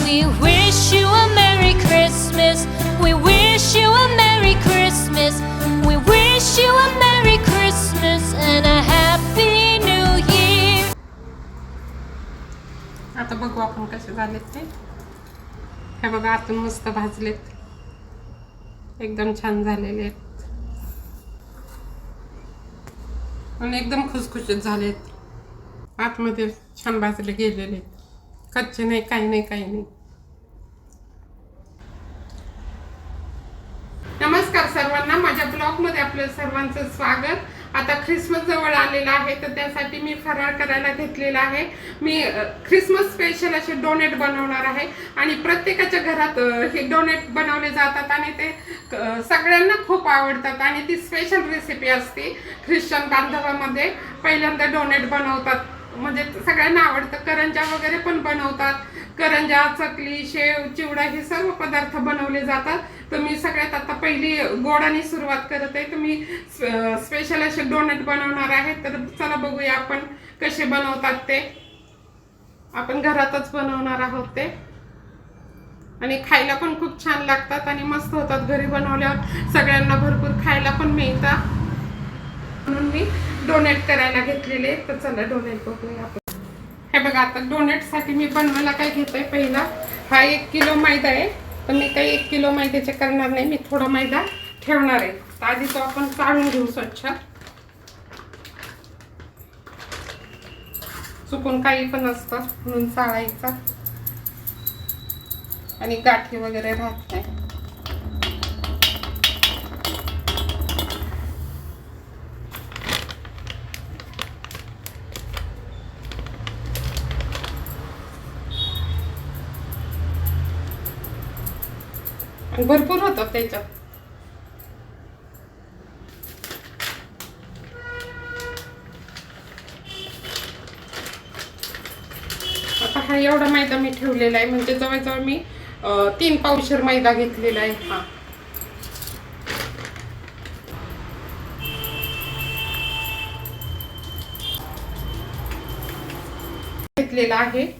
We wish you a Merry Christmas. We wish you a Merry Christmas. We wish you a Merry Christmas and a Happy New Year. आता बघू आपण कसे झालेत ते. हे बघा आतून मस्त भाजलेत, एकदम छान झालेले आहेत आणि एकदम खुसखुशीत झालेत. आतमध्ये छान भाजले गेलेले, कच्चे नाही, काही नाही, काही नाही. नमस्कार सर्वांना, माझ्या ब्लॉगमध्ये आपलं सर्वांचं स्वागत. आता ख्रिसमस जवळ आलेला आहे, तर त्यासाठी मी फराळ करायला घेतलेला आहे. मी ख्रिसमस स्पेशल असे डोनेट बनवणार आहे आणि प्रत्येकाच्या घरात हे डोनेट बनवले जातात आणि ते सगळ्यांना खूप आवडतात आणि ती स्पेशल रेसिपी असते. ख्रिश्चन बांधवामध्ये पहिल्यांदा डोनेट बनवतात, म्हणजे सगळ्यांना आवडतं. करंजा वगैरे पण बनवतात, करंजा, चकली, शेव, चिवडा हे सर्व पदार्थ बनवले जातात. तर मी सगळ्यात आता पहिली गोडाने सुरुवात करत आहे. तर मी स्पेशल असे डोनेट बनवणार आहे. तर चला बघूया आपण कसे बनवतात ते. आपण घरातच बनवणार आहोत ते आणि खायला पण खूप छान लागतात आणि मस्त होतात. घरी बनवल्यावर सगळ्यांना भरपूर खायला पण मिळतात, म्हणून मी डोनेट करायला घेतलेले. तर चला डोनेट बघूया आपण. हे बघा, आता डोनेटसाठी मी बनवायला काय घेतोय. पहिला हा 1 किलो मैदा आहे, तर मी काही 1 किलो मैद्याचे करणार नाही, मी थोडा मैदा ठेवणार आहे. तर आधी तो आपण चाळून घेऊ स्वच्छ. चुकून काही पण असतं म्हणून चाळायचा आणि गाठी वगैरे राहत नाही. भरपूर होतं त्याच्यात. आता हा एवढा मैदा मी ठेवलेला आहे, म्हणजे जवळजवळ मी 3 पावशेर मैदा घेतलेला आहे. हा घेतलेला आहे.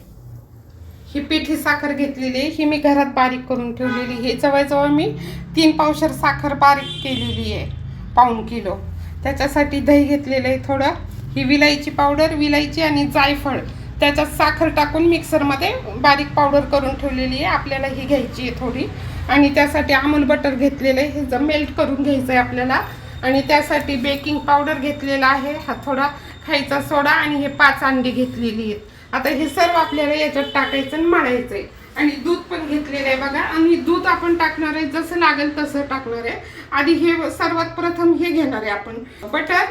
ही पिठी साखर घेतलेली आहे, ही मी घरात बारीक करून ठेवलेली. हे जवळजवळ मी 3 पावशेर साखर बारीक केलेली आहे, 1.5 किलो. त्याच्यासाठी दही घेतलेलं आहे थोडं. ही विलायची पावडर, विलायची आणि जायफळ त्याच्यात साखर टाकून मिक्सरमध्ये बारीक पावडर करून ठेवलेली आहे. आपल्याला ही घ्यायची आहे थोडी. आणि त्यासाठी अमूल बटर घेतलेलं आहे, हे मेल्ट करून घ्यायचं आहे आपल्याला. आणि त्यासाठी बेकिंग पावडर घेतलेला आहे, हा थोडा खायचा सोडा आणि हे 5 अंडी घेतलेली आहेत. आता हे सर्व आपल्याला याच्यात टाकायचं आणि मळायचं आहे. आणि दूध पण घेतलेलं आहे बघा. आणि दूध आपण टाकणार आहे, जसं लागेल तसं टाकणार आहे. आधी हे सर्वात प्रथम हे घेणार आहे आपण, बटर,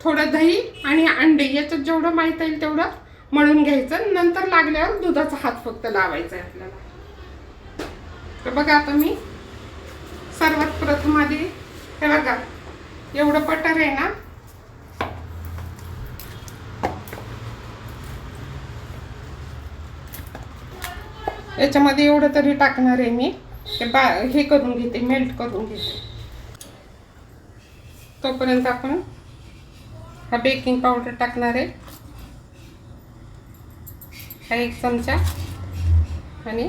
थोडं दही आणि अंडे. याच्यात जेवढं माहिती येईल तेवढं मळून घ्यायचं. नंतर लागल्यावर दुधाचा हात फक्त लावायचा आहे आपल्याला. तर बघा, आता मी सर्वात प्रथम आधी हे बघा, एवढं बटर आहे ना, याच्यामध्ये एवढं तरी टाकणार आहे मी. हे करून घेते, मेल्ट करून घेते. तोपर्यंत आपण हा बेकिंग पावडर टाकणार आहे, हा 1 चमचा आणि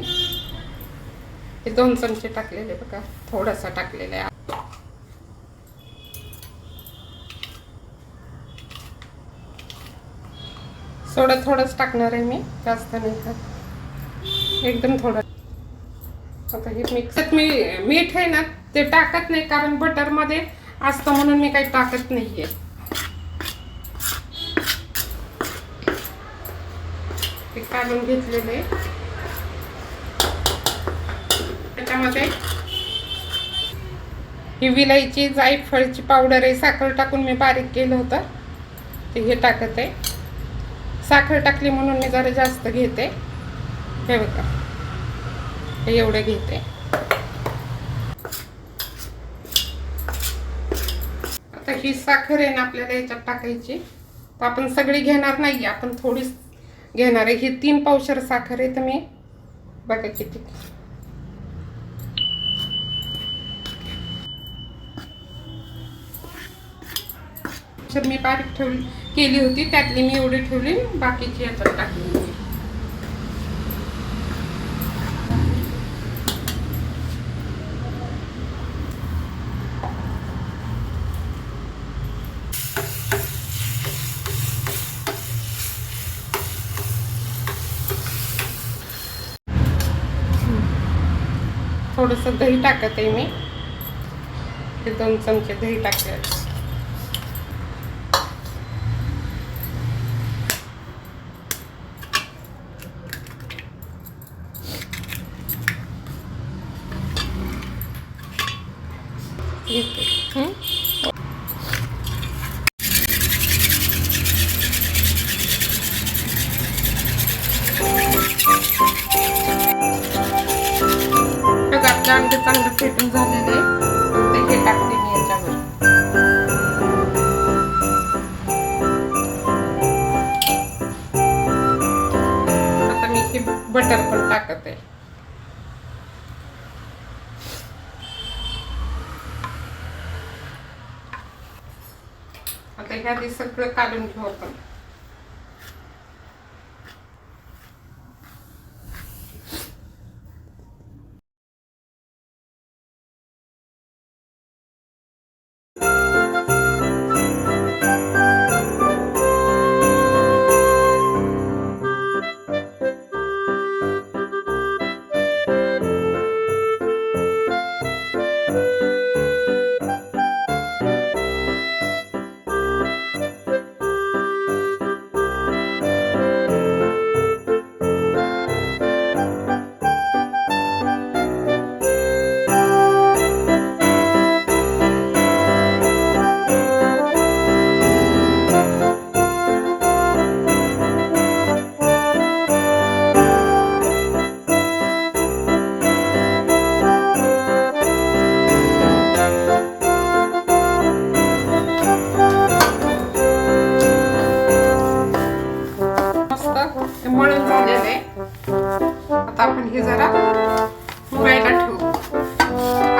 हे 2 चमचे टाकलेले बघा, थोडासा टाकलेला आहे. सोडा थोडंच टाकणार आहे मी, जास्त नाही का, एकदम थोडं. आता हे मिक्सर मी मीठ आहे ना ते टाकत नाही, कारण बटर मध्ये असतं म्हणून मी काही टाकत नाहीये. ते काढून घेतलेले. त्याच्यामध्ये ही विलायची, जायफळची पावडर आहे, साखर टाकून मी बारीक केलं होतं ते हे टाकत आहे. साखर टाकली म्हणून मी जरा जास्त घेते. हे बघा, हे एवढे घेते. आता ही साखर आहे ना आपल्याला याच्यात टाकायची. तर आपण सगळी घेणार नाही, आपण थोडीच घेणार आहे. ही 3 पावशेर साखर आहे, तर मी बघा किती. मी बारीक केली होती, त्यातली मी एवढी ठेवली, बाकीची याच्यात टाकली. थोडंसं दही टाकत आहे मी. हे 2 चमचे दही टाकले. अंडे चांगलं फेटून झालेले ते हे टाकते मी याच्यावर. आता मी हे बटर पण टाकत आहे. आता ह्या सगळं काढून घेऊ आपण. मळून झालेलं आहे. आता आपण हे जरा मुरायला ठेवू.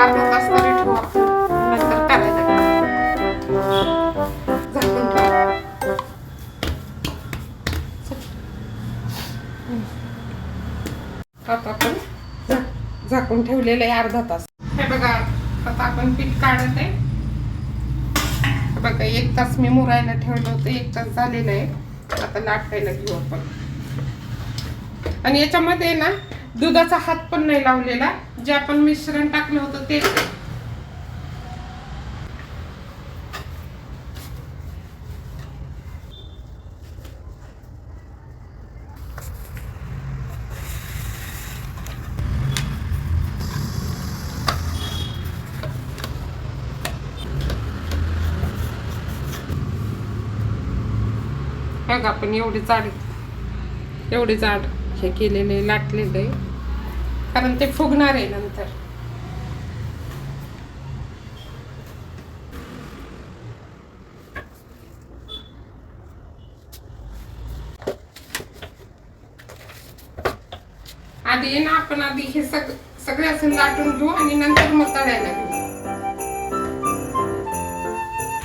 अर्धा तास तरी ठेवू आपण. नंतर करायला झाकून ठेवू. आता आपण झाकून ठेवलेलं आहे अर्धा तास. हे बघा आता आपण पीठ काढत आहे. बघा 1 तास मी मुरायला ठेवलं होतं. 1 तास झालेलं आहे. आता लाटायला घेऊ आपण. आणि याच्यामध्ये ना दुधाचा हात पण नाही लावलेला. जे आपण मिश्रण टाकलं होतं ते बघ आपण एवढे जाड हे केलेले लाटलेले, कारण ते फुगणार आहे नंतर. आधी ना आपण हे सगळे असं लाटून घेऊ आणि नंतर मग तळायला घेऊ.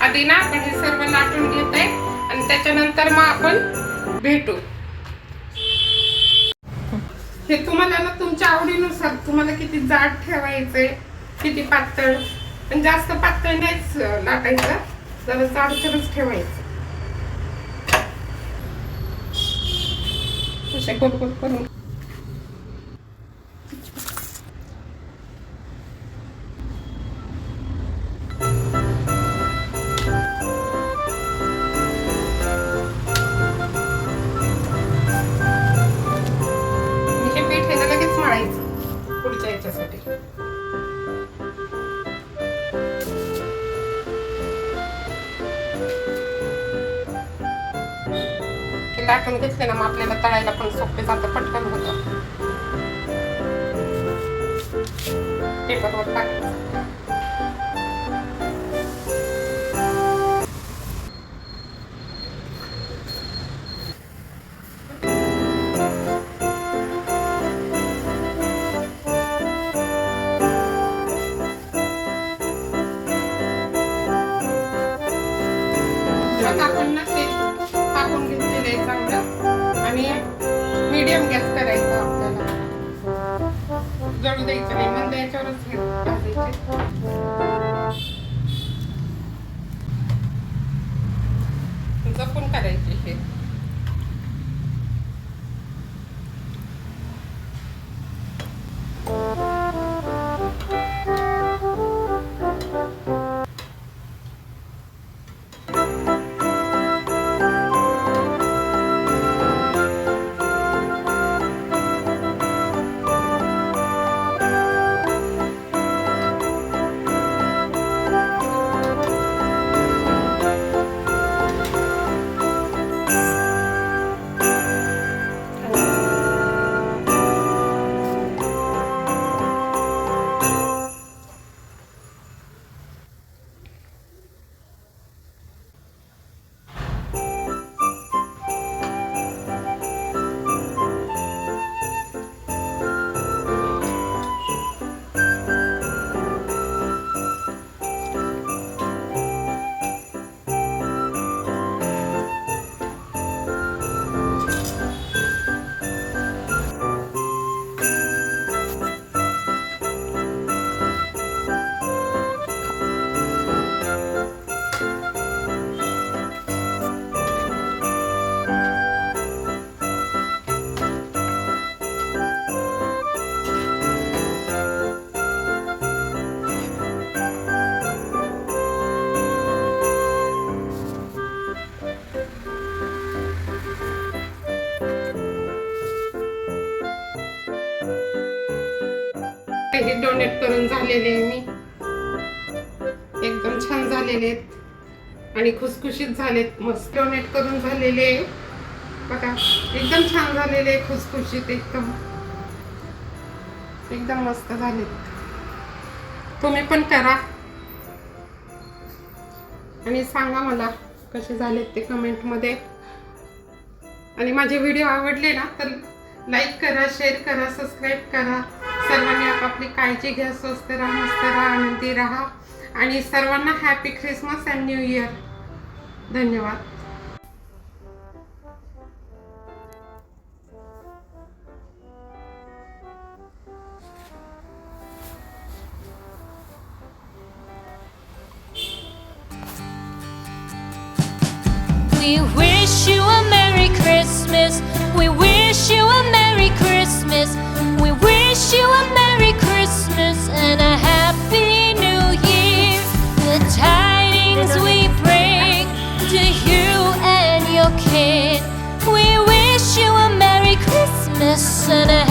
आधी ना आपण हे सर्व लाटून घेत आहे आणि त्याच्यानंतर मग आपण भेटू. हे तुम्हाला ना तुमच्या आवडीनुसार तुम्हाला किती जाड ठेवायचंय, किती पातळ. पण जास्त पातळ नाहीच लाटायचं, जरा जाडसरच ठेवायचं. असे गोल गोल करून पुढच्या याच्यासाठी. लाटून घेतले ना मग आपल्याला तळायला पण सोपे जातं, पटकन होतं. पेपरवर टाकायचं. आपण ना ते टाकून घेतलेलं आहे चांगलं आणि मीडियम गॅस करायचा आपल्याला. जळू द्यायचं नाही, मंद याच्यावरच भाजायचे. जपून करायचे हे. हे डोनेट करून झालेले आहे मी, एकदम छान झालेले आहेत आणि खुसखुशीत झालेत. मस्त डोनेट करून झालेले आहे बघा, एकदम छान झालेले आहे, खुसखुशीत एकदम एकदम मस्त झालेत. तुम्ही पण करा आणि सांगा मला कसे झालेत ते कमेंटमध्ये. आणि माझे व्हिडिओ आवडले ना तर लाईक करा, शेअर करा, सबस्क्राईब करा. सर्वांनी आपापली काळजी घ्या, स्वस्त राहा, मस्त राहा, आनंदी राहा आणि सर्वांना happy Christmas and new year. धन्यवाद. We wish you a Merry Christmas. We wish you a Merry Christmas. We wish you a Merry Christmas and a Happy New Year. The tidings we bring to you and your kin. We wish you a Merry Christmas and a